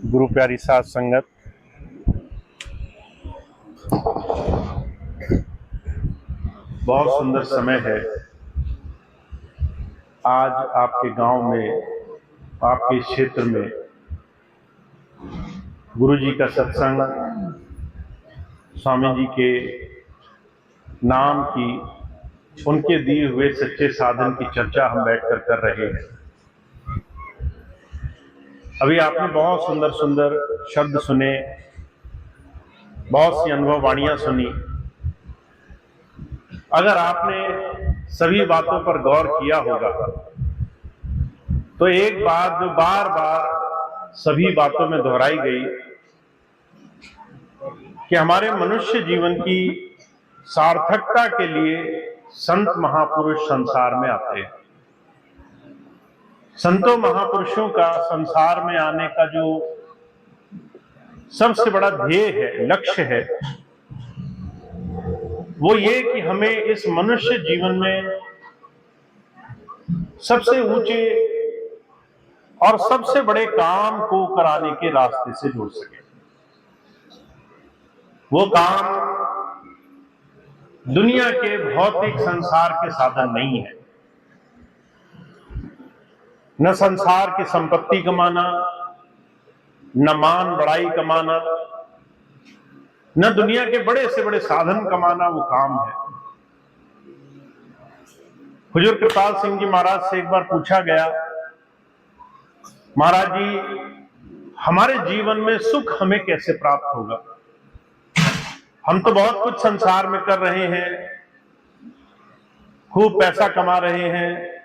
गुरु प्यारी साध संगत, बहुत सुंदर समय है। आज आपके गांव में, आपके क्षेत्र में गुरु जी का सत्संग, स्वामी जी के नाम की, उनके दिए हुए सच्चे साधन की चर्चा हम बैठकर कर रहे हैं। अभी आपने बहुत सुंदर सुंदर शब्द सुने, बहुत सी अनुभव वाणियां सुनी। अगर आपने सभी बातों पर गौर किया होगा तो एक बात जो बार बार सभी बातों में दोहराई गई कि हमारे मनुष्य जीवन की सार्थकता के लिए संत महापुरुष संसार में आते हैं। संतों महापुरुषों का संसार में आने का जो सबसे बड़ा ध्येय है, लक्ष्य है, वो ये कि हमें इस मनुष्य जीवन में सबसे ऊंचे और सबसे बड़े काम को कराने के रास्ते से जोड़ सके। वो काम दुनिया के भौतिक संसार के साधन नहीं है। न संसार की संपत्ति कमाना, न मान बड़ाई कमाना, न दुनिया के बड़े से बड़े साधन कमाना वो काम है। हुजूर कृपाल सिंह जी महाराज से एक बार पूछा गया, महाराज जी हमारे जीवन में सुख हमें कैसे प्राप्त होगा? हम तो बहुत कुछ संसार में कर रहे हैं, खूब पैसा कमा रहे हैं,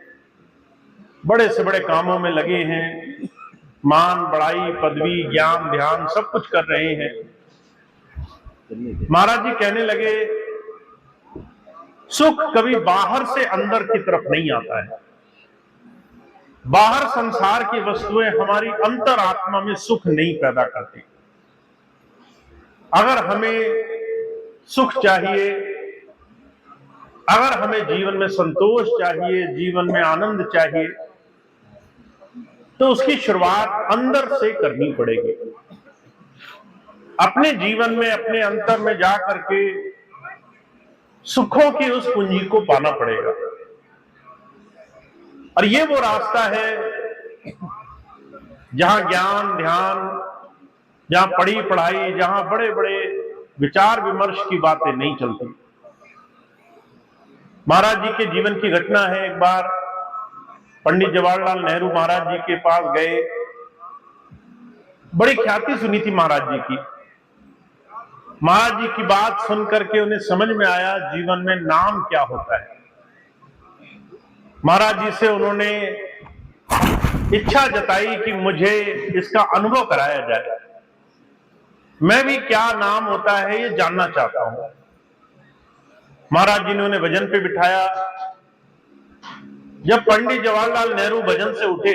बड़े से बड़े कामों में लगे हैं, मान बड़ाई पदवी ज्ञान ध्यान सब कुछ कर रहे हैं। महाराज जी कहने लगे, सुख कभी बाहर से अंदर की तरफ नहीं आता है। बाहर संसार की वस्तुएं हमारी अंतरात्मा में सुख नहीं पैदा करती। अगर हमें सुख चाहिए, अगर हमें जीवन में संतोष चाहिए, जीवन में आनंद चाहिए, तो उसकी शुरुआत अंदर से करनी पड़ेगी। अपने जीवन में, अपने अंतर में जा करके सुखों की उस पूंजी को पाना पड़ेगा। और ये वो रास्ता है जहां ज्ञान ध्यान, जहां पढ़ी पढ़ाई, जहां बड़े बड़े विचार विमर्श की बातें नहीं चलती। महाराज जी के जीवन की घटना है। एक बार पंडित जवाहरलाल नेहरू महाराज जी के पास गए, बड़ी ख्याति सुनी थी महाराज जी की। महाराज जी की बात सुनकर के उन्हें समझ में आया जीवन में नाम क्या होता है। महाराज जी से उन्होंने इच्छा जताई कि मुझे इसका अनुभव कराया जाए, मैं भी क्या नाम होता है ये जानना चाहता हूं। महाराज जी ने उन्हें भजन पे बिठाया। जब पंडित जवाहरलाल नेहरू भजन से उठे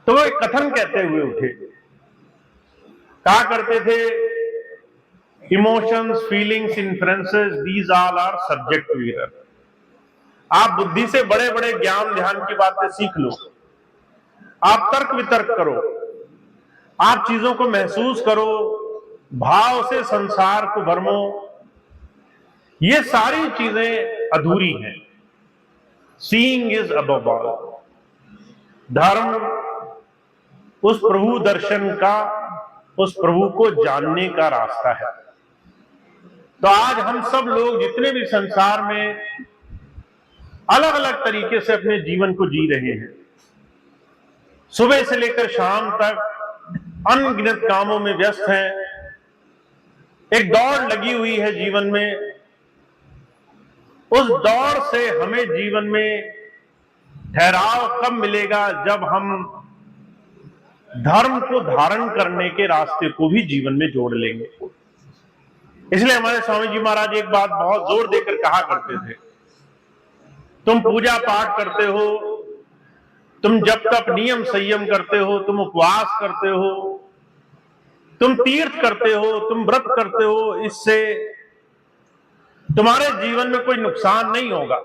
तो वो एक कथन कहते हुए उठे। कहा करते थे, emotions feelings influences these all are subject to error. आप बुद्धि से बड़े बड़े ज्ञान ध्यान की बातें सीख लो, आप तर्क वितर्क करो, आप चीजों को महसूस करो, भाव से संसार को भरमो, ये सारी चीजें अधूरी हैं। Seeing is above all. धर्म उस प्रभु दर्शन का, उस प्रभु को जानने का रास्ता है। तो आज हम सब लोग जितने भी संसार में अलग अलग तरीके से अपने जीवन को जी रहे हैं, सुबह से लेकर शाम तक अनगिनत कामों में व्यस्त हैं, एक दौड़ लगी हुई है जीवन में। उस दौड़ से हमें जीवन में ठहराव कब मिलेगा? जब हम धर्म को धारण करने के रास्ते को भी जीवन में जोड़ लेंगे। इसलिए हमारे स्वामी जी महाराज एक बात बहुत जोर देकर कहा करते थे, तुम पूजा पाठ करते हो, तुम जप तप नियम संयम करते हो, तुम उपवास करते हो, तुम तीर्थ करते हो, तुम व्रत करते हो, इससे तुम्हारे जीवन में कोई नुकसान नहीं होगा।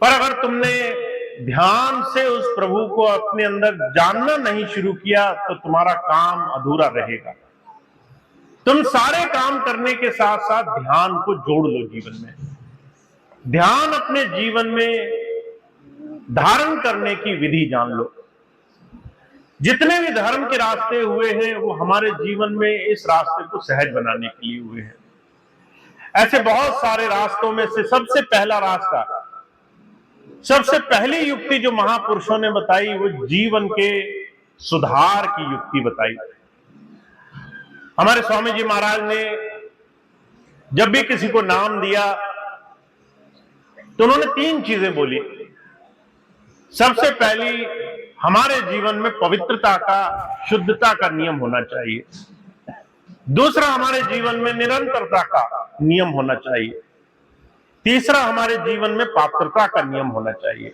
पर अगर तुमने ध्यान से उस प्रभु को अपने अंदर जानना नहीं शुरू किया तो तुम्हारा काम अधूरा रहेगा। तुम सारे काम करने के साथ साथ ध्यान को जोड़ लो जीवन में। ध्यान अपने जीवन में धारण करने की विधि जान लो। जितने भी धर्म के रास्ते हुए हैं वो हमारे जीवन में इस रास्ते को सहज बनाने के लिए हुए हैं। ऐसे बहुत सारे रास्तों में से सबसे पहला रास्ता, सबसे पहली युक्ति जो महापुरुषों ने बताई वो जीवन के सुधार की युक्ति बताई। हमारे स्वामी जी महाराज ने जब भी किसी को नाम दिया तो उन्होंने 3 चीजें बोली। सबसे पहली, हमारे जीवन में पवित्रता का, शुद्धता का नियम होना चाहिए। दूसरा, हमारे जीवन में निरंतरता का नियम होना चाहिए। तीसरा, हमारे जीवन में पात्रता का नियम होना चाहिए।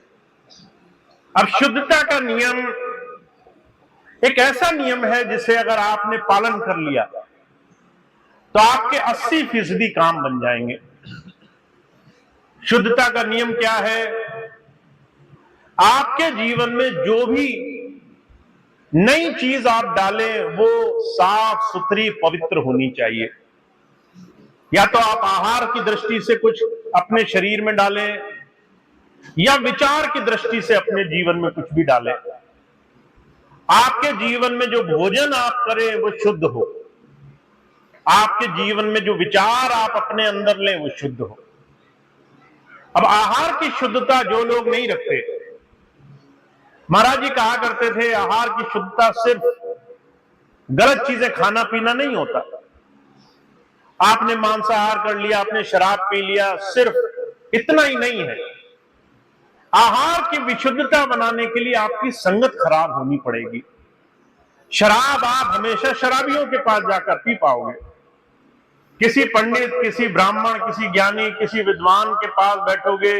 अब शुद्धता का नियम एक ऐसा नियम है जिसे अगर आपने पालन कर लिया तो आपके 80% काम बन जाएंगे। शुद्धता का नियम क्या है? आपके जीवन में जो भी नई चीज आप डालें वो साफ सुथरी पवित्र होनी चाहिए। या तो आप आहार की दृष्टि से कुछ अपने शरीर में डालें या विचार की दृष्टि से अपने जीवन में कुछ भी डालें। आपके जीवन में जो भोजन आप करें वो शुद्ध हो, आपके जीवन में जो विचार आप अपने अंदर लें वो शुद्ध हो। अब आहार की शुद्धता जो लोग नहीं रखते, महाराज जी कहा करते थे आहार की शुद्धता सिर्फ गलत चीजें खाना पीना नहीं होता। आपने मांसाहार कर लिया, आपने शराब पी लिया, सिर्फ इतना ही नहीं है। आहार की विशुद्धता बनाने के लिए आपकी संगत खराब होनी पड़ेगी। शराब आप हमेशा शराबियों के पास जाकर पी पाओगे। किसी पंडित, किसी ब्राह्मण, किसी ज्ञानी, किसी विद्वान के पास बैठोगे,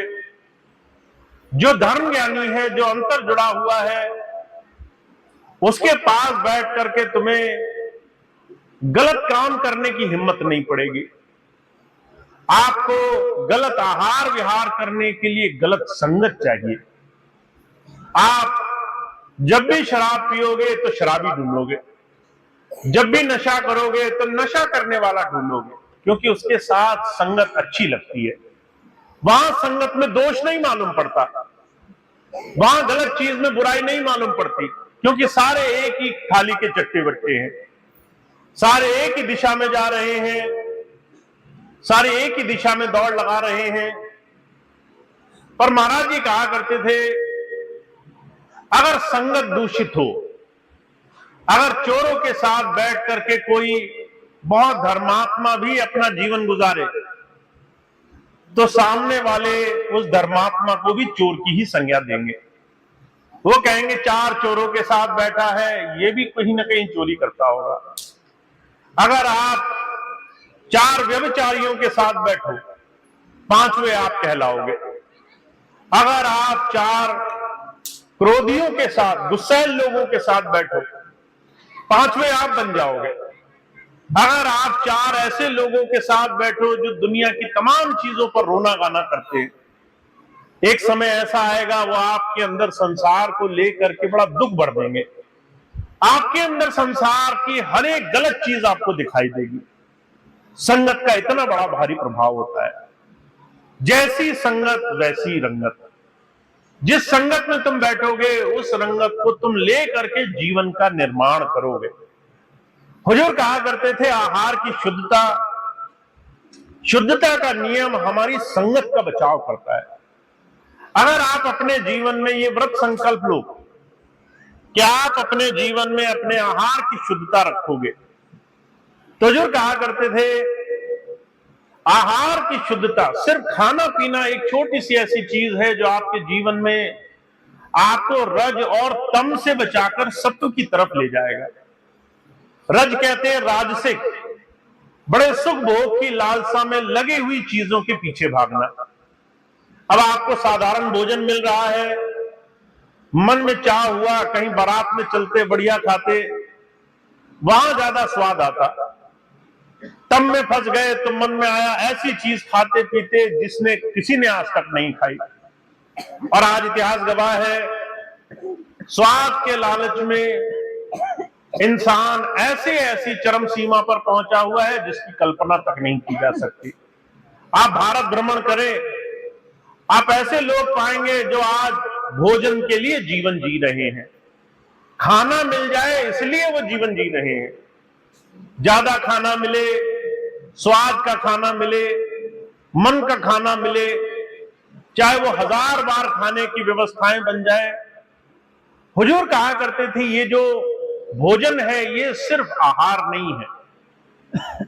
जो धर्म ज्ञानी है, जो अंतर जुड़ा हुआ है, उसके पास बैठ करके तुम्हें गलत काम करने की हिम्मत नहीं पड़ेगी। आपको गलत आहार विहार करने के लिए गलत संगत चाहिए। आप जब भी शराब पियोगे तो शराबी ढूंढोगे, जब भी नशा करोगे तो नशा करने वाला ढूंढोगे, क्योंकि उसके साथ संगत अच्छी लगती है। वहां संगत में दोष नहीं मालूम पड़ता, वहां गलत चीज में बुराई नहीं मालूम पड़ती, क्योंकि सारे एक ही थाली के चट्टे बट्टे हैं, सारे एक ही दिशा में जा रहे हैं, सारे एक ही दिशा में दौड़ लगा रहे हैं। पर महाराज जी कहा करते थे अगर संगत दूषित हो, अगर चोरों के साथ बैठ करके कोई बहुत धर्मात्मा भी अपना जीवन गुजारे तो सामने वाले उस धर्मात्मा को भी चोर की ही संज्ञा देंगे। वो कहेंगे 4 चोरों के साथ बैठा है, ये भी कहीं ना कहीं चोरी करता होगा। अगर आप 4 व्यभिचारियों के साथ बैठो, 5वें आप कहलाओगे। अगर आप 4 क्रोधियों के साथ, गुस्सैल लोगों के साथ बैठो, 5वें आप बन जाओगे। अगर आप 4 ऐसे लोगों के साथ बैठो जो दुनिया की तमाम चीजों पर रोना गाना करते हैं, एक समय ऐसा आएगा वो आपके अंदर संसार को लेकर के बड़ा दुख बढ़ देंगे। आपके अंदर संसार की हर एक गलत चीज आपको दिखाई देगी। संगत का इतना बड़ा भारी प्रभाव होता है। जैसी संगत वैसी रंगत। जिस संगत में तुम बैठोगे उस रंगत को तुम ले करके जीवन का निर्माण करोगे। हुजूर कहा करते थे आहार की शुद्धता, शुद्धता का नियम हमारी संगत का बचाव करता है। अगर आप अपने जीवन में ये व्रत संकल्प लो कि आप अपने जीवन में अपने आहार की शुद्धता रखोगे, तो हुजूर कहा करते थे आहार की शुद्धता, सिर्फ खाना पीना एक छोटी सी ऐसी चीज है जो आपके जीवन में आपको रज और तम से बचाकर सत्व की तरफ ले जाएगा। रज कहते हैं राजसिक, बड़े सुख भोग की लालसा में लगी हुई चीजों के पीछे भागना। अब आपको साधारण भोजन मिल रहा है, मन में चाह हुआ कहीं बारात में चलते बढ़िया खाते, वहां ज्यादा स्वाद आता। तम में फंस गए तो मन में आया ऐसी चीज खाते पीते जिसने किसी ने आज तक नहीं खाई। और आज इतिहास गवाह है, स्वाद के लालच में इंसान ऐसे ऐसी चरम सीमा पर पहुंचा हुआ है जिसकी कल्पना तक नहीं की जा सकती। आप भारत भ्रमण करें, आप ऐसे लोग पाएंगे जो आज भोजन के लिए जीवन जी रहे हैं, खाना मिल जाए इसलिए वो जीवन जी रहे हैं। ज्यादा खाना मिले, स्वाद का खाना मिले, मन का खाना मिले, चाहे वो 1000 बार खाने की व्यवस्थाएं बन जाए। हुजूर कहा करते थे ये जो भोजन है ये सिर्फ आहार नहीं है।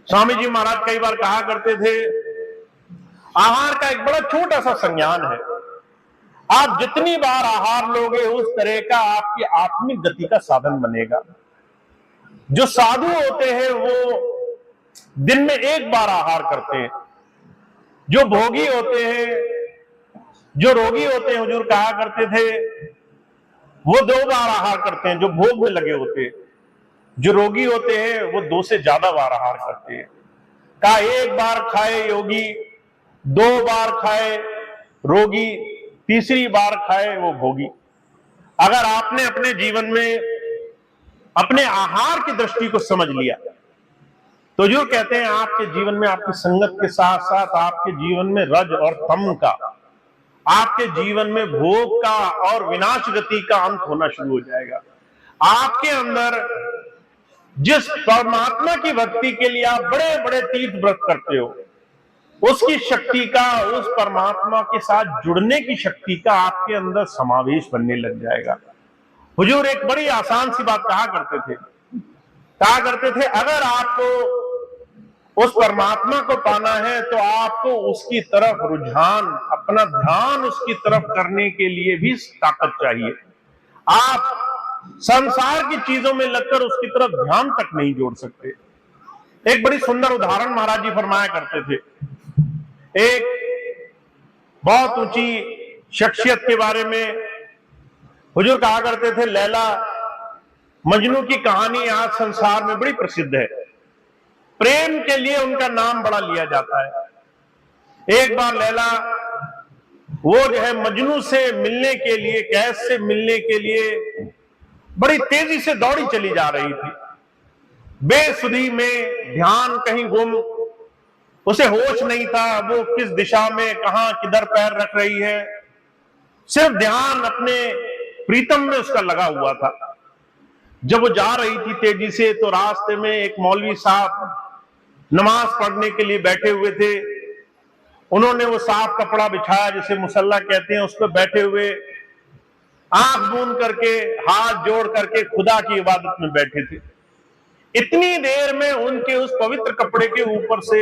स्वामी जी महाराज कई बार कहा करते थे आहार का एक बड़ा छोटा सा संज्ञान है। आप जितनी बार आहार लोगे उस तरह का आपकी आत्मिक गति का साधन बनेगा। जो साधु होते हैं वो दिन में एक बार आहार करते हैं, जो भोगी होते हैं, जो रोगी होते हैं, हुजूर कहा करते थे वो 2 बार आहार करते हैं, जो भोग में लगे होते हैं। जो रोगी होते हैं वो 2 से ज्यादा बार आहार करते हैं। कहा 1 बार खाए योगी, 2 बार खाए रोगी, तीसरी बार खाए वो भोगी। अगर आपने अपने जीवन में अपने आहार की दृष्टि को समझ लिया तो जो कहते हैं आपके जीवन में आपकी संगत के साथ साथ आपके जीवन में रज और तम का, आपके जीवन में भोग का और विनाश गति का अंत होना शुरू हो जाएगा। आपके अंदर जिस परमात्मा की भक्ति के लिए आप बड़े बड़े तीर्थ व्रत करते हो, उसकी शक्ति का, उस परमात्मा के साथ जुड़ने की शक्ति का आपके अंदर समावेश बनने लग जाएगा। हुजूर एक बड़ी आसान सी बात कहा करते थे अगर आपको उस परमात्मा को पाना है तो आपको उसकी तरफ रुझान, अपना ध्यान उसकी तरफ करने के लिए भी ताकत चाहिए। आप संसार की चीजों में लगकर उसकी तरफ ध्यान तक नहीं जोड़ सकते। एक बड़ी सुंदर उदाहरण महाराज जी फरमाया करते थे। एक बहुत ऊंची शख्सियत के बारे में हुजूर कहा करते थे लैला मजनू की कहानी आज संसार में बड़ी प्रसिद्ध है। प्रेम के लिए उनका नाम बड़ा लिया जाता है। एक बार लैला वो जो है मजनू से मिलने के लिए, कैस से मिलने के लिए बड़ी तेजी से दौड़ी चली जा रही थी। बेसुधी में ध्यान कहीं गुम, उसे होश नहीं था वो किस दिशा में कहां किधर पैर रख रही है। सिर्फ ध्यान अपने प्रीतम में उसका लगा हुआ था। जब वो जा रही थी तेजी से तो रास्ते में एक मौलवी साहब नमाज पढ़ने के लिए बैठे हुए थे। उन्होंने वो साफ कपड़ा बिछाया जिसे मुसल्ला कहते हैं, उस पर बैठे हुए आंख बूंद करके हाथ जोड़ करके खुदा की इबादत में बैठे थे। इतनी देर में उनके उस पवित्र कपड़े के ऊपर से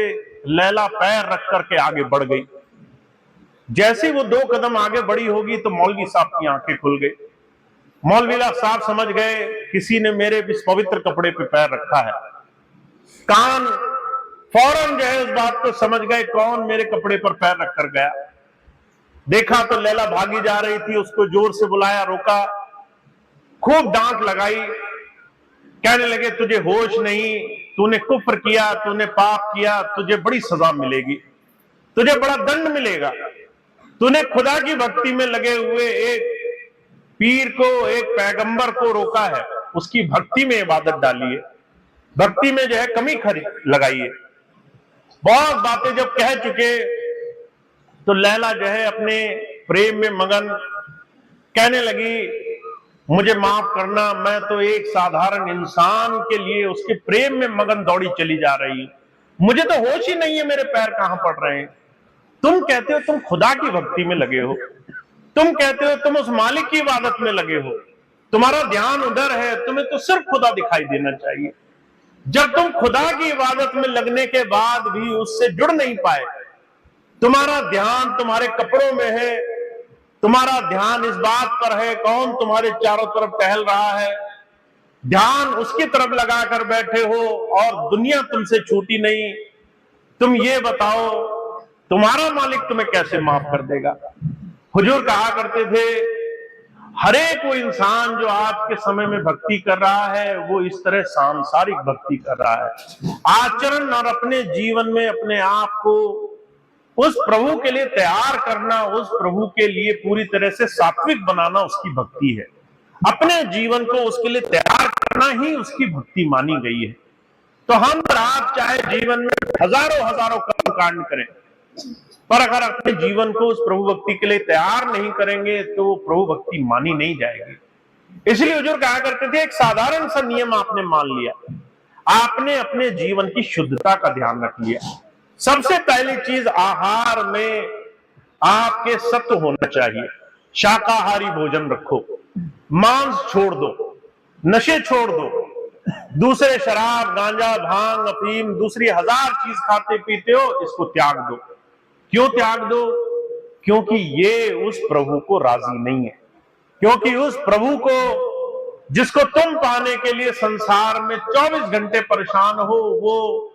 लैला पैर रख करके आगे बढ़ गई। जैसे वो 2 कदम आगे बढ़ी होगी तो मौलवी साहब की आंखें खुल गई। मौलवी साहब समझ गए किसी ने मेरे इस पवित्र कपड़े पे पैर रखा है। कान फौरन जो है उस बात को समझ गए कौन मेरे कपड़े पर पैर रख कर गया। देखा तो लैला भागी जा रही थी, उसको जोर से बुलाया, रोका, खूब डांट लगाई। कहने लगे तुझे होश नहीं, तूने कुफ्र किया, तूने पाप किया, तुझे बड़ी सजा मिलेगी, तुझे बड़ा दंड मिलेगा। तूने खुदा की भक्ति में लगे हुए एक पीर को, एक पैगंबर को रोका है, उसकी भक्ति में इबादत डाली है, भक्ति में जो है कमी लगाई है। बहुत बातें जब कह चुके तो लैला जो है अपने प्रेम में मगन कहने लगी मुझे माफ करना, मैं तो एक साधारण इंसान के लिए उसके प्रेम में मगन दौड़ी चली जा रही हूं, मुझे तो होश ही नहीं है मेरे पैर कहां पड़ रहे हैं। तुम कहते हो तुम खुदा की भक्ति में लगे हो, तुम कहते हो तुम उस मालिक की इबादत में लगे हो, तुम्हारा ध्यान उधर है, तुम्हें तो सिर्फ खुदा दिखाई देना चाहिए। जब तुम खुदा की इबादत में लगने के बाद भी उससे जुड़ नहीं पाए, तुम्हारा ध्यान तुम्हारे कपड़ों में है, तुम्हारा ध्यान इस बात पर है कौन तुम्हारे चारों तरफ टहल रहा है, ध्यान उसकी तरफ लगाकर बैठे हो और दुनिया तुमसे छूटी नहीं, तुम ये बताओ तुम्हारा मालिक तुम्हें कैसे माफ कर देगा। हुजूर कहा करते थे हर एक वो इंसान जो आज के समय में भक्ति कर रहा है वो इस तरह सांसारिक भक्ति कर रहा है। आचरण और अपने जीवन में अपने आप को उस प्रभु के लिए तैयार करना, उस प्रभु के लिए पूरी तरह से सात्विक बनाना उसकी भक्ति है। अपने जीवन को उसके लिए तैयार करना ही उसकी भक्ति मानी गई है। तो हम और आप चाहे जीवन में हजारों हजारों कर्म कांड करें, पर अगर अपने जीवन को उस प्रभु भक्ति के लिए तैयार नहीं करेंगे तो वो प्रभु भक्ति मानी नहीं जाएगी। इसलिए हुजूर कहा करते थे, एक साधारण सा नियम आपने मान लिया, आपने अपने जीवन की शुद्धता का ध्यान रख लिया। सबसे पहली चीज, आहार में आपके सत्व होना चाहिए। शाकाहारी भोजन रखो, मांस छोड़ दो, नशे छोड़ दो, दूसरे शराब, गांजा, भांग, अफीम, दूसरी हजार चीज खाते पीते हो, इसको त्याग दो। क्यों त्याग दो? क्योंकि ये उस प्रभु को राजी नहीं है। क्योंकि उस प्रभु को जिसको तुम पाने के लिए संसार में 24 घंटे परेशान हो, वो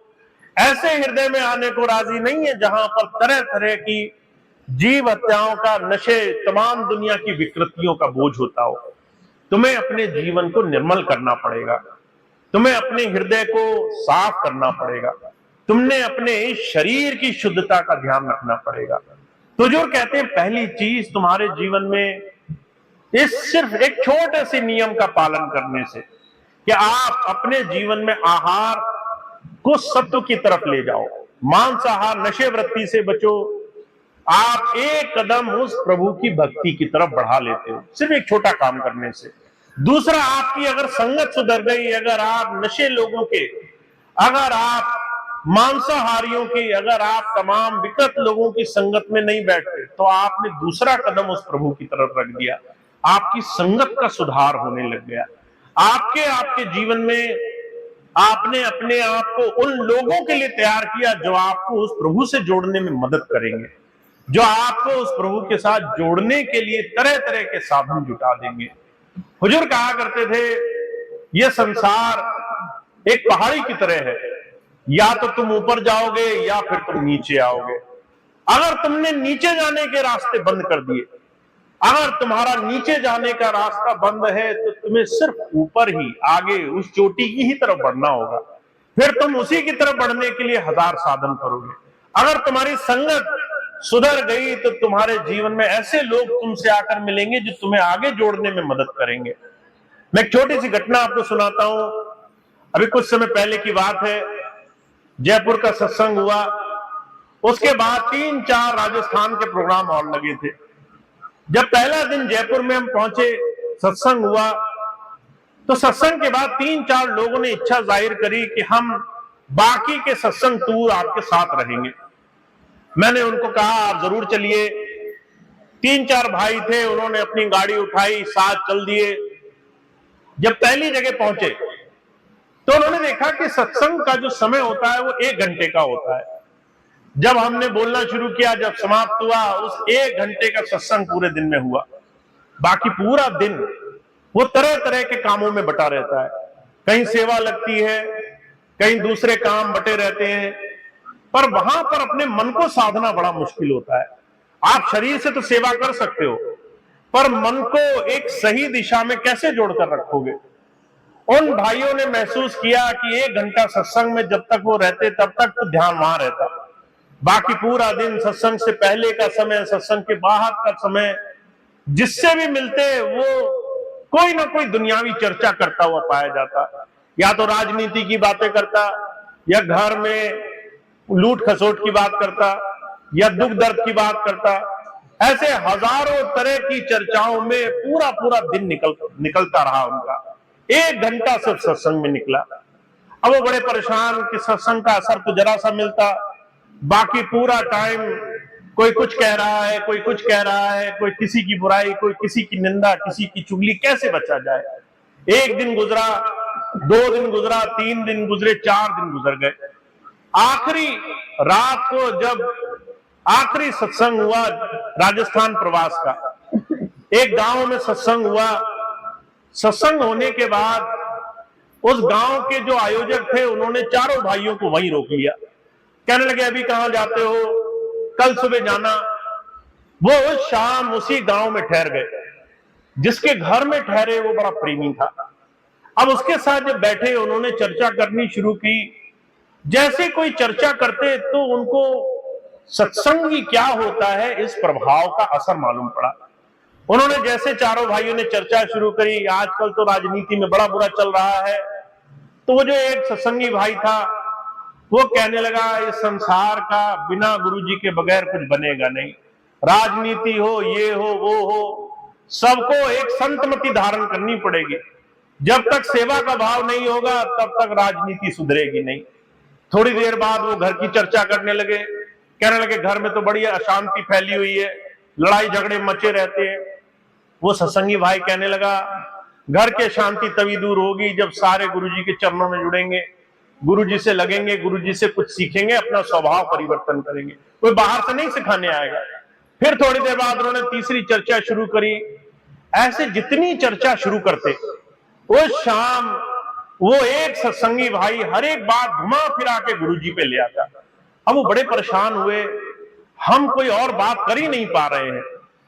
ऐसे हृदय में आने को राजी नहीं है जहां पर तरह तरह की जीव हत्याओं का, नशे, तमाम दुनिया की विकृतियों का बोझ होता हो। तुम्हें अपने जीवन को निर्मल करना पड़ेगा, तुम्हें अपने हृदय को साफ करना पड़ेगा, तुमने अपने इस शरीर की शुद्धता का ध्यान रखना पड़ेगा। तो जो कहते हैं पहली चीज तुम्हारे जीवन में इस सिर्फ एक छोटे से नियम का पालन करने से कि आप अपने जीवन में आहार को सत्व की तरफ ले जाओ, मांसाहार, नशे वृत्ति से बचो, आप एक कदम उस प्रभु की भक्ति की तरफ बढ़ा लेते हो सिर्फ एक छोटा काम करने से। दूसरा, आपकी अगर संगत सुधर गई, अगर आप नशे लोगों के, अगर आप मांसाहारियों की, अगर आप तमाम विकृत लोगों की संगत में नहीं बैठते, तो आपने दूसरा कदम उस प्रभु की तरफ रख दिया। आपकी संगत का सुधार होने लग गया। आपके जीवन में आपने अपने आप को उन लोगों के लिए तैयार किया जो आपको उस प्रभु से जोड़ने में मदद करेंगे, जो आपको उस प्रभु के साथ जोड़ने के लिए तरह तरह के साधन जुटा देंगे। हुजूर कहा करते थे, यह संसार एक पहाड़ी की तरह है, या तो तुम ऊपर जाओगे या फिर तुम नीचे आओगे। अगर तुमने नीचे जाने के रास्ते बंद कर दिए, अगर तुम्हारा नीचे जाने का रास्ता बंद है, तो तुम्हें सिर्फ ऊपर ही, आगे उस चोटी की ही तरफ बढ़ना होगा। फिर तुम उसी की तरफ बढ़ने के लिए हजार साधन करोगे। अगर तुम्हारी संगत सुधर गई तो तुम्हारे जीवन में ऐसे लोग तुमसे आकर मिलेंगे जो तुम्हें आगे जोड़ने में मदद करेंगे। मैं एक छोटी सी घटना आपको सुनाता हूं। अभी कुछ समय पहले की बात है, जयपुर का सत्संग हुआ, उसके बाद 3-4 राजस्थान के प्रोग्राम और लगे थे। जब पहला दिन जयपुर में हम पहुंचे, सत्संग हुआ, तो सत्संग के बाद 3-4 लोगों ने इच्छा जाहिर करी कि हम बाकी के सत्संग टूर आपके साथ रहेंगे। मैंने उनको कहा आप जरूर चलिए। 3-4 भाई थे, उन्होंने अपनी गाड़ी उठाई, साथ चल दिए। जब पहली जगह पहुंचे तो उन्होंने देखा कि सत्संग का जो समय होता है वो 1 घंटे का होता है। जब हमने बोलना शुरू किया, जब समाप्त हुआ, उस 1 घंटे का सत्संग पूरे दिन में हुआ। बाकी पूरा दिन वो तरह तरह के कामों में बटा रहता है। कहीं सेवा लगती है, कहीं दूसरे काम बटे रहते हैं, पर वहां पर अपने मन को साधना बड़ा मुश्किल होता है। आप शरीर से तो सेवा कर सकते हो, पर मन को एक सही दिशा में कैसे जोड़कर रखोगे? उन भाइयों ने महसूस किया कि 1 घंटा सत्संग में जब तक वो रहते तब तक तो ध्यान वहां रहता, बाकी पूरा दिन सत्संग से पहले का समय, सत्संग के बाद का समय, जिससे भी मिलते वो कोई ना कोई दुनियावी चर्चा करता हुआ पाया जाता। या तो राजनीति की बातें करता, या घर में लूट खसोट की बात करता, या दुख दर्द की बात करता। ऐसे हजारों तरह की चर्चाओं में पूरा पूरा दिन निकलता रहा उनका। 1 घंटा सिर्फ सत्संग में निकला। अब वो बड़े परेशान कि सत्संग का असर तो जरा सा मिलता, बाकी पूरा टाइम कोई कुछ कह रहा है, कोई कुछ कह रहा है, कोई किसी की बुराई, कोई किसी की निंदा, किसी की चुगली, कैसे बचा जाए? 1 दिन गुजरा, 2 दिन गुजरा, 3 दिन गुजरे, 4 दिन गुजर गए। आखिरी रात को जब आखिरी सत्संग हुआ राजस्थान प्रवास का, एक गांव में सत्संग हुआ। सत्संग होने के बाद उस गांव के जो आयोजक थे उन्होंने चारों भाइयों को वहीं रोक लिया। कहने लगे अभी कहां जाते हो, कल सुबह जाना। वो उस शाम उसी गांव में ठहर गए। जिसके घर में ठहरे वो बड़ा प्रेमी था। अब उसके साथ जब बैठे उन्होंने चर्चा करनी शुरू की। जैसे कोई चर्चा करते तो उनको सत्संगी क्या होता है, इस प्रभाव का असर मालूम पड़ा। उन्होंने जैसे चारों भाइयों ने चर्चा शुरू करी, आजकल तो राजनीति में बड़ा बुरा चल रहा है, तो वो जो एक सत्संगी भाई था वो कहने लगा, इस संसार का बिना गुरुजी के बगैर कुछ बनेगा नहीं। राजनीति हो, ये हो, वो हो, सबको एक संतमति धारण करनी पड़ेगी। जब तक सेवा का भाव नहीं होगा तब तक राजनीति सुधरेगी नहीं। थोड़ी देर बाद वो घर की चर्चा करने लगे, कहने लगे घर में तो बड़ी अशांति फैली हुई है, लड़ाई झगड़े मचे रहते हैं। वो सत्संगी भाई कहने लगा, घर के शांति तभी दूर होगी जब सारे गुरुजी के चरणों में जुड़ेंगे, गुरुजी से लगेंगे, गुरुजी से कुछ सीखेंगे, अपना स्वभाव परिवर्तन करेंगे, कोई बाहर से नहीं सिखाने आएगा। फिर थोड़ी देर बाद उन्होंने तीसरी चर्चा शुरू करी। ऐसे जितनी चर्चा शुरू करते, उस शाम वो एक सत्संगी भाई हर एक बात घुमा फिरा के गुरुजी पे ले आता। अब वो बड़े परेशान हुए, हम कोई और बात कर ही नहीं पा रहे हैं,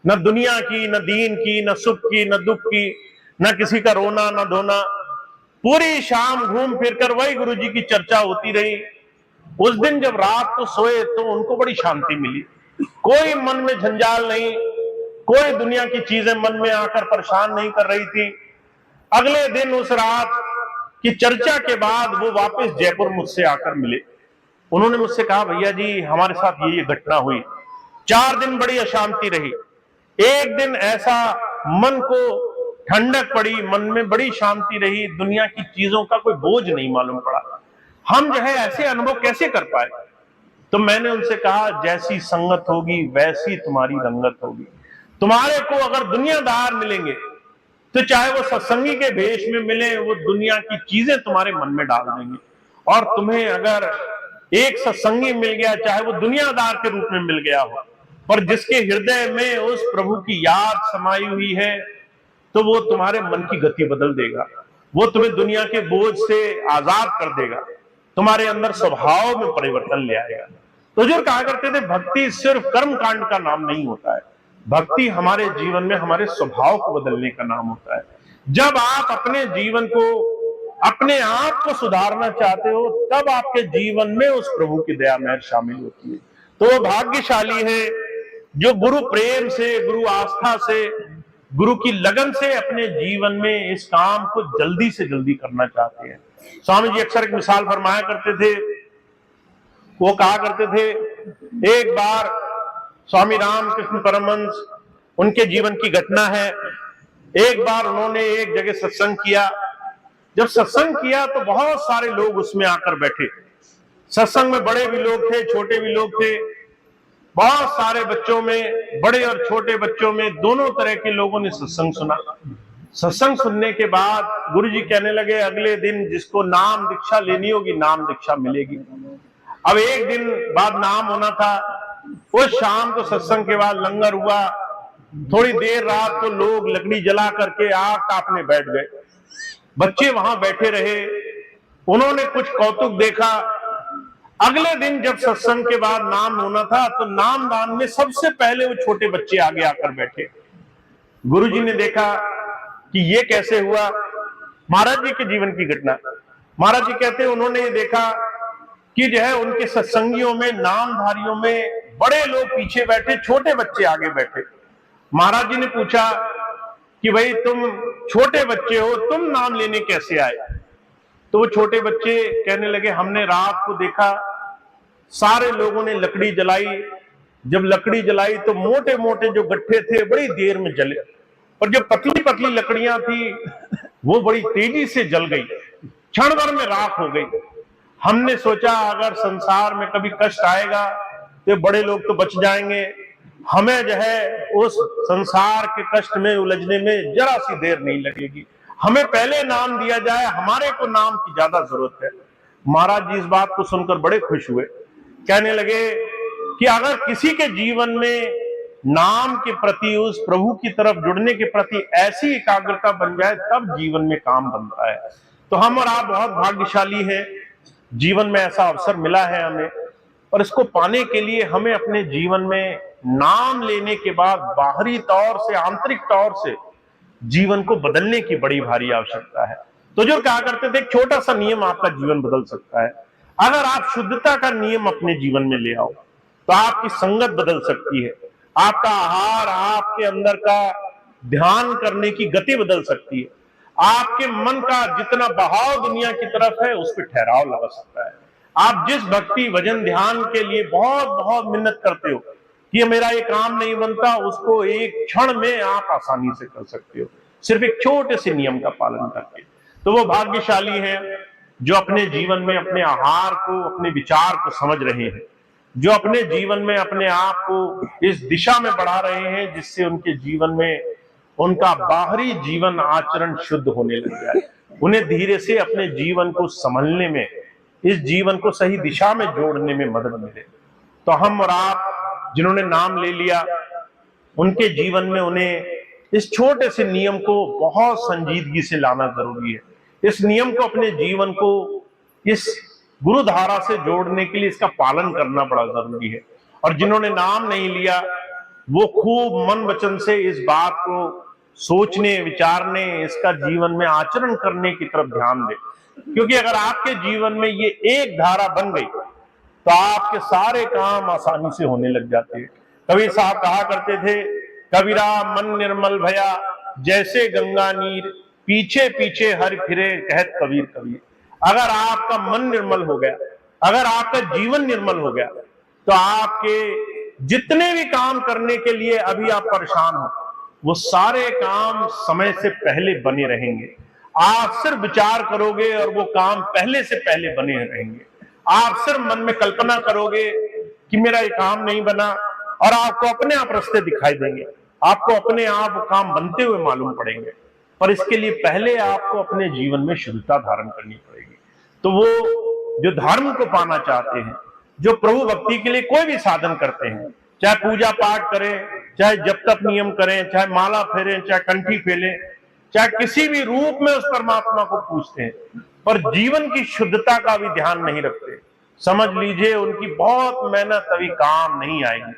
न दुनिया की, न दीन की, न सुख की, न दुख की, न किसी का रोना न धोना। पूरी शाम घूम फिरकर वही गुरुजी की चर्चा होती रही। उस दिन जब रात को सोए तो उनको बड़ी शांति मिली, कोई मन में झंझाल नहीं, कोई दुनिया की चीजें मन में आकर परेशान नहीं कर रही थी। अगले दिन उस रात की चर्चा के बाद वो वापस जयपुर मुझसे आकर मिले। उन्होंने मुझसे कहा, भैया जी हमारे साथ ये घटना हुई, 4 दिन बड़ी अशांति रही, एक दिन ऐसा मन को ठंडक पड़ी, मन में बड़ी शांति रही, दुनिया की चीजों का कोई बोझ नहीं मालूम पड़ा। हम जो है ऐसे अनुभव कैसे कर पाए? तो मैंने उनसे कहा, जैसी संगत होगी वैसी तुम्हारी रंगत होगी। तुम्हारे को अगर दुनियादार मिलेंगे तो चाहे वो सत्संगी के भेष में मिले, वो दुनिया की चीजें तुम्हारे मन में डाल देंगे। और तुम्हें अगर एक सत्संगी मिल गया, चाहे वो दुनियादार के रूप में मिल गया हो, पर जिसके हृदय में उस प्रभु की याद समाई हुई है, तो वो तुम्हारे मन की गति बदल देगा, वो तुम्हें दुनिया के बोझ से आजाद कर देगा, तुम्हारे अंदर स्वभाव में परिवर्तन ले आएगा। तो जो कहा करते थे, भक्ति सिर्फ कर्म कांड का नाम नहीं होता है, भक्ति हमारे जीवन में हमारे स्वभाव को बदलने का नाम होता है। जब आप अपने जीवन को, अपने आप को सुधारना चाहते हो, तब आपके जीवन में उस प्रभु की दया मेहर शामिल होती है। तो वो भाग्यशाली है जो गुरु प्रेम से, गुरु आस्था से, गुरु की लगन से अपने जीवन में इस काम को जल्दी से जल्दी करना चाहते हैं। स्वामी जी अक्सर एक मिसाल फरमाया करते थे, वो कहा करते थे, एक बार स्वामी रामकृष्ण परमहंस, उनके जीवन की घटना है। एक बार उन्होंने एक जगह सत्संग किया। जब सत्संग किया तो बहुत सारे लोग उसमें आकर बैठे। सत्संग में बड़े भी लोग थे, छोटे भी लोग थे। बहुत सारे बच्चों में, बड़े और छोटे बच्चों में, दोनों तरह के लोगों ने सत्संग सुना। सत्संग सुनने के बाद गुरुजी कहने लगे, अगले दिन जिसको नाम दीक्षा लेनी होगी, नाम दीक्षा मिलेगी। अब एक दिन बाद नाम होना था। उस शाम को सत्संग के बाद लंगर हुआ। थोड़ी देर रात को लोग लकड़ी जला करके आग तापने बैठ गए। बच्चे वहां बैठे रहे, उन्होंने कुछ कौतुक देखा। अगले दिन जब सत्संग के बाद नाम होना था, तो नामदान में सबसे पहले वो छोटे बच्चे आगे आकर बैठे। गुरुजी ने देखा कि ये कैसे हुआ। महाराज जी के जीवन की घटना। महाराज जी कहते हैं, उन्होंने ये देखा कि जो है उनके सत्संगियों में, नामधारियों में बड़े लोग पीछे बैठे, छोटे बच्चे आगे बैठे। महाराज जी ने पूछा कि भाई तुम छोटे बच्चे हो, तुम नाम लेने कैसे आए? तो वो छोटे बच्चे कहने लगे, हमने रात को देखा सारे लोगों ने लकड़ी जलाई। जब लकड़ी जलाई तो मोटे मोटे जो गट्ठे थे बड़ी देर में जले, और जो पतली पतली लकड़ियां थी वो बड़ी तेजी से जल गई, क्षण भर में राख हो गई। हमने सोचा अगर संसार में कभी कष्ट आएगा तो बड़े लोग तो बच जाएंगे, हमें जो है उस संसार के कष्ट में उलझने में जरा सी देर नहीं लगेगी, हमें पहले नाम दिया जाए, हमारे को नाम की ज्यादा जरूरत है। महाराज जी इस बात को सुनकर बड़े खुश हुए। कहने लगे कि अगर किसी के जीवन में नाम के प्रति, उस प्रभु की तरफ जुड़ने के प्रति ऐसी एकाग्रता बन जाए, तब जीवन में काम बनता है। तो हम और आप बहुत भाग्यशाली हैं, जीवन में ऐसा अवसर मिला है हमें। और इसको पाने के लिए हमें अपने जीवन में नाम लेने के बाद बाहरी तौर से, आंतरिक तौर से जीवन को बदलने की बड़ी भारी आवश्यकता है। तो जो कहा करते थे, एक छोटा सा नियम आपका जीवन बदल सकता है। अगर आप शुद्धता का नियम अपने जीवन में ले आओ, तो आपकी संगत बदल सकती है, आपका आहार, आपके अंदर का ध्यान करने की गति बदल सकती है, आपके मन का जितना बहाव दुनिया की तरफ है उस पर ठहराव लगा सकता है। आप जिस भक्ति भजन ध्यान के लिए बहुत बहुत मेहनत करते हो कि मेरा ये काम नहीं बनता, उसको एक क्षण में आप आसानी से कर सकते हो, सिर्फ एक छोटे से नियम का पालन करके। तो वो भाग्यशाली हैं जो अपने जीवन में अपने आहार को, अपने विचार को समझ रहे हैं, जो अपने जीवन में अपने आप को इस दिशा में बढ़ा रहे हैं जिससे उनके जीवन में उनका बाहरी जीवन आचरण शुद्ध होने लग जाए, उन्हें धीरे से अपने जीवन को संभलने में, इस जीवन को सही दिशा में जोड़ने में मदद मिले। तो हम और आप जिन्होंने नाम ले लिया, उनके जीवन में उन्हें इस छोटे से नियम को बहुत संजीदगी से लाना जरूरी है। इस नियम को, अपने जीवन को इस गुरु धारा से जोड़ने के लिए इसका पालन करना बड़ा जरूरी है। और जिन्होंने नाम नहीं लिया वो खूब मन वचन से इस बात को सोचने, विचारने, इसका जीवन में आचरण करने की तरफ ध्यान दें, क्योंकि अगर आपके जीवन में ये एक धारा बन गई तो आपके सारे काम आसानी से होने लग जाते हैं। कबीर साहब कहा करते थे, कबीरा मन निर्मल भया जैसे गंगा नीर, पीछे पीछे हर फिरे कहत कबीर कबीर। अगर आपका मन निर्मल हो गया, अगर आपका जीवन निर्मल हो गया, तो आपके जितने भी काम करने के लिए अभी आप परेशान हो, वो सारे काम समय से पहले बने रहेंगे। आप सिर्फ विचार करोगे और वो काम पहले से पहले बने रहेंगे। आप सिर्फ मन में कल्पना करोगे कि मेरा ये काम नहीं बना, और आपको अपने आप रास्ते दिखाई देंगे, आपको अपने आप वो काम बनते हुए मालूम पड़ेंगे। पर इसके लिए पहले आपको अपने जीवन में शुद्धता धारण करनी पड़ेगी। तो वो जो धर्म को पाना चाहते हैं, जो प्रभु भक्ति के लिए कोई भी साधन करते हैं, चाहे पूजा पाठ करें, चाहे जप तप नियम करें, चाहे माला फेरें, चाहे कंठी फेलें, चाहे किसी भी रूप में उस परमात्मा को पूजते हैं, पर जीवन की शुद्धता का भी ध्यान नहीं रखते, समझ लीजिए उनकी बहुत मेहनत अभी काम नहीं आएगी।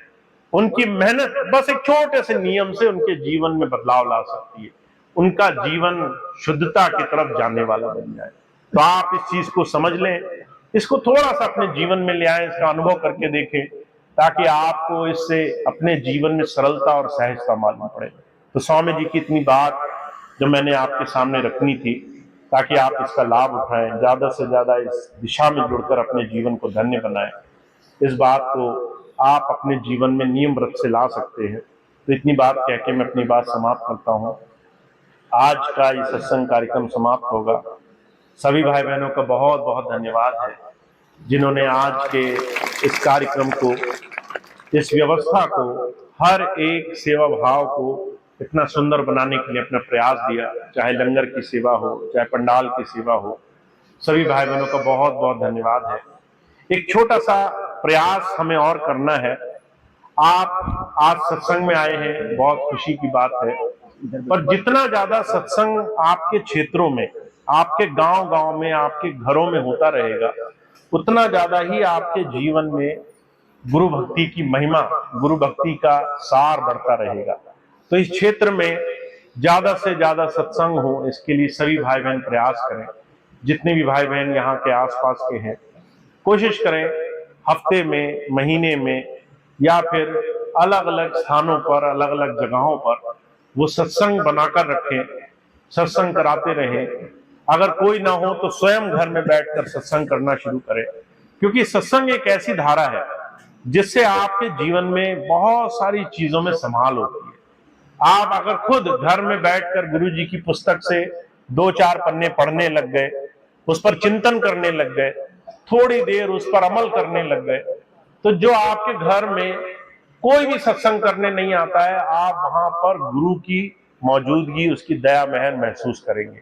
उनकी मेहनत बस एक छोटे से नियम से उनके जीवन में बदलाव ला सकती है, उनका जीवन शुद्धता की तरफ जाने वाला बन जाए। तो आप इस चीज को समझ लें, इसको थोड़ा सा अपने जीवन में ले आए, इसका अनुभव करके देखें, ताकि आपको इससे अपने जीवन में सरलता और सहजता मालूम पड़े। तो स्वामी जी की इतनी बात जो मैंने आपके सामने रखनी थी, ताकि आप इसका लाभ उठाएं, ज्यादा से ज्यादा इस दिशा में जुड़कर अपने जीवन को धन्य बनाएं। इस बात को आप अपने जीवन में नियम व्रत से ला सकते हैं। तो इतनी बात कह के मैं अपनी बात समाप्त करता हूँ। आज का ये सत्संग कार्यक्रम समाप्त होगा। सभी भाई बहनों का बहुत बहुत धन्यवाद है जिन्होंने आज के इस कार्यक्रम को, इस व्यवस्था को, हर एक सेवा भाव को इतना सुंदर बनाने के लिए अपना प्रयास दिया, चाहे लंगर की सेवा हो, चाहे पंडाल की सेवा हो। सभी भाई बहनों का बहुत बहुत धन्यवाद है। एक छोटा सा प्रयास हमें और करना है। आप आज सत्संग में आए हैं, बहुत खुशी की बात है, पर जितना ज्यादा सत्संग आपके क्षेत्रों में, आपके गांव-गांव में, आपके घरों में होता रहेगा, उतना ज्यादा ही आपके जीवन में गुरु भक्ति की महिमा, गुरु भक्ति का सार बढ़ता रहेगा। तो इस क्षेत्र में ज्यादा से ज्यादा सत्संग हो, इसके लिए सभी भाई बहन प्रयास करें। जितने भी भाई बहन यहाँ के आसपास के हैं, कोशिश करें हफ्ते में, महीने में, या फिर अलग अलग स्थानों पर, अलग अलग जगहों पर वो सत्संग बनाकर रखें, सत्संग कराते रहें। अगर कोई ना हो तो स्वयं घर में बैठकर सत्संग करना शुरू करें, क्योंकि सत्संग एक ऐसी धारा है जिससे आपके जीवन में बहुत सारी चीजों में संभाल होती है। आप अगर खुद घर में बैठकर गुरु जी की पुस्तक से 2-4 पन्ने पढ़ने लग गए, उस पर चिंतन करने लग गए, थोड़ी देर उस पर अमल करने लग गए, तो जो आपके घर में कोई भी सत्संग करने नहीं आता है, आप वहां पर गुरु की मौजूदगी, उसकी दया महर महसूस करेंगे।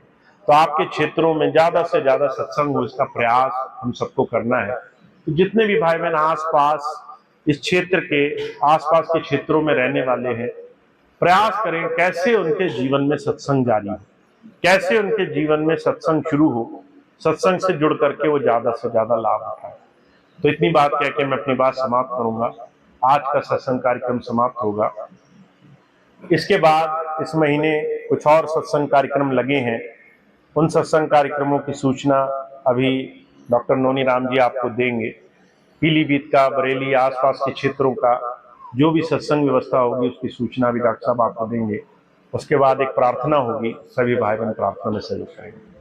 तो आपके क्षेत्रों में ज्यादा से ज्यादा सत्संग हो, इसका प्रयास हम सबको करना है। तो जितने भी भाई बहन आसपास इस क्षेत्र के, आसपास के क्षेत्रों में रहने वाले हैं, प्रयास करें कैसे उनके जीवन में सत्संग जारी हो, कैसे उनके जीवन में सत्संग शुरू हो, सत्संग से जुड़ करके वो ज्यादा से ज्यादा लाभ उठाए। तो इतनी बात कह के मैं अपनी बात समाप्त करूंगा। आज का सत्संग कार्यक्रम समाप्त होगा। इसके बाद इस महीने कुछ और सत्संग कार्यक्रम लगे हैं। उन सत्संग कार्यक्रमों की सूचना अभी डॉक्टर नोनी राम जी आपको देंगे। पीलीभीत का, बरेली, आसपास के क्षेत्रों का जो भी सत्संग व्यवस्था होगी उसकी सूचना भी डॉक्टर साहब आपको देंगे। उसके बाद एक प्रार्थना होगी, सभी भाई बहन प्रार्थना में सहयोग करेंगे।